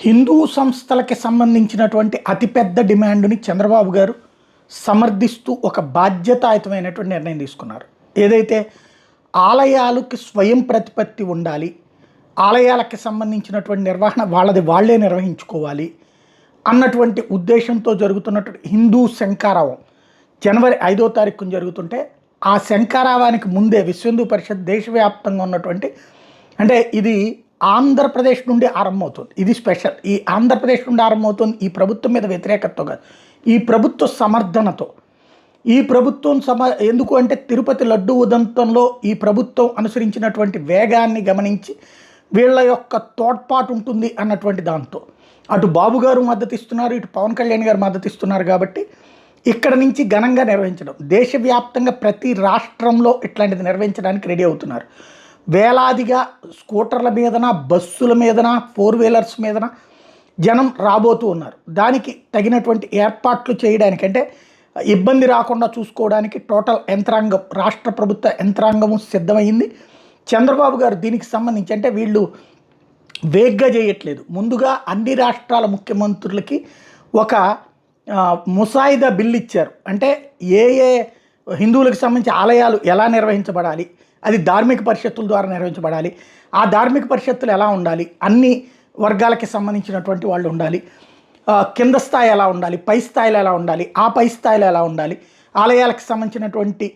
హిందూ సంస్థలకి సంబంధించినటువంటి అతిపెద్ద డిమాండ్ని చంద్రబాబు గారు సమర్థిస్తూ ఒక బాధ్యతాయుతమైనటువంటి నిర్ణయం తీసుకున్నారు. ఏదైతే ఆలయాలకి స్వయం ప్రతిపత్తి ఉండాలి, ఆలయాలకి సంబంధించినటువంటి నిర్వహణ వాళ్ళే నిర్వహించుకోవాలి అన్నటువంటి ఉద్దేశంతో జరుగుతున్నటువంటి హిందూ శంఖారావం జనవరి 5వ తారీఖున జరుగుతుంటే, ఆ శంఖారావానికి ముందే విశ్వ హిందూ పరిషత్ దేశవ్యాప్తంగా ఉన్నటువంటి, అంటే ఇది ఆంధ్రప్రదేశ్ నుండి ఆరంభమవుతుంది. ఇది స్పెషల్. ఈ ఆంధ్రప్రదేశ్ నుండి ఆరంభమవుతుంది. ఈ ప్రభుత్వం మీద వ్యతిరేకతతో కాదు, ఈ ప్రభుత్వ సమర్థనతో. ఈ ప్రభుత్వం ఎందుకు అంటే తిరుపతి లడ్డు ఉదంతంలో ఈ ప్రభుత్వం అనుసరించినటువంటి వేగాన్ని గమనించి వీళ్ళ యొక్క తోడ్పాటు ఉంటుంది అన్నటువంటి దాంతో అటు బాబు గారు మద్దతు ఇస్తున్నారు, ఇటు పవన్ కళ్యాణ్ గారు మద్దతు ఇస్తున్నారు. కాబట్టి ఇక్కడ నుంచి ఘనంగా నిర్వహించడం, దేశవ్యాప్తంగా ప్రతి రాష్ట్రంలో ఇట్లాంటిది నిర్వహించడానికి రెడీ అవుతున్నారు. వేలాదిగా స్కూటర్ల మీదన, బస్సుల మీదన, 4 వీలర్స్ మీదన జనం రాబోతూ ఉన్నారు. దానికి తగినటువంటి ఏర్పాట్లు చేయడానికి, అంటే ఇబ్బంది రాకుండా చూసుకోవడానికి టోటల్ యంత్రాంగం, రాష్ట్ర ప్రభుత్వ యంత్రాంగము సిద్ధమైంది. చంద్రబాబు గారు దీనికి సంబంధించి, అంటే వీళ్ళు వేగ్గా చేయట్లేదు, ముందుగా అన్ని రాష్ట్రాల ముఖ్యమంత్రులకి ఒక ముసాయిదా బిల్లు ఇచ్చారు. అంటే ఏ హిందువులకు సంబంధించి ఆలయాలు ఎలా నిర్వహించబడాలి, అది ధార్మిక పరిషత్తుల ద్వారా నిర్వహించబడాలి, ఆ ధార్మిక పరిషత్తులు ఎలా ఉండాలి, అన్ని వర్గాలకి సంబంధించినటువంటి వాళ్ళు ఉండాలి, కింద స్థాయి ఎలా ఉండాలి, పై స్థాయిలో ఎలా ఉండాలి, ఆ పై స్థాయిలో ఎలా ఉండాలి, ఆలయాలకు సంబంధించినటువంటి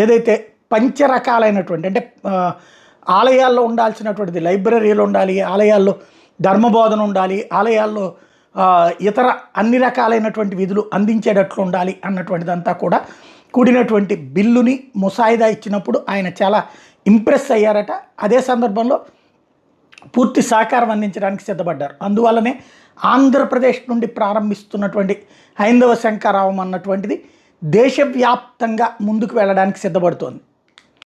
ఏదైతే పంచరకాలైనటువంటి, అంటే ఆలయాల్లో ఉండాల్సినటువంటిది లైబ్రరీలు ఉండాలి, ఆలయాల్లో ధర్మబోధన ఉండాలి, ఆలయాల్లో ఇతర అన్ని రకాలైనటువంటి విధులు అందించేటట్లు ఉండాలి అన్నటువంటిదంతా కూడా కూడినటువంటి బిల్లుని ముసాయిదా ఇచ్చినప్పుడు ఆయన చాలా ఇంప్రెస్ అయ్యారట. అదే సందర్భంలో పూర్తి సహకారం అందించడానికి సిద్ధపడ్డారు. అందువల్లనే ఆంధ్రప్రదేశ్ నుండి ప్రారంభిస్తున్నటువంటి హైందవ శంఖారావం అన్నటువంటిది దేశవ్యాప్తంగా ముందుకు వెళ్ళడానికి సిద్ధపడుతోంది.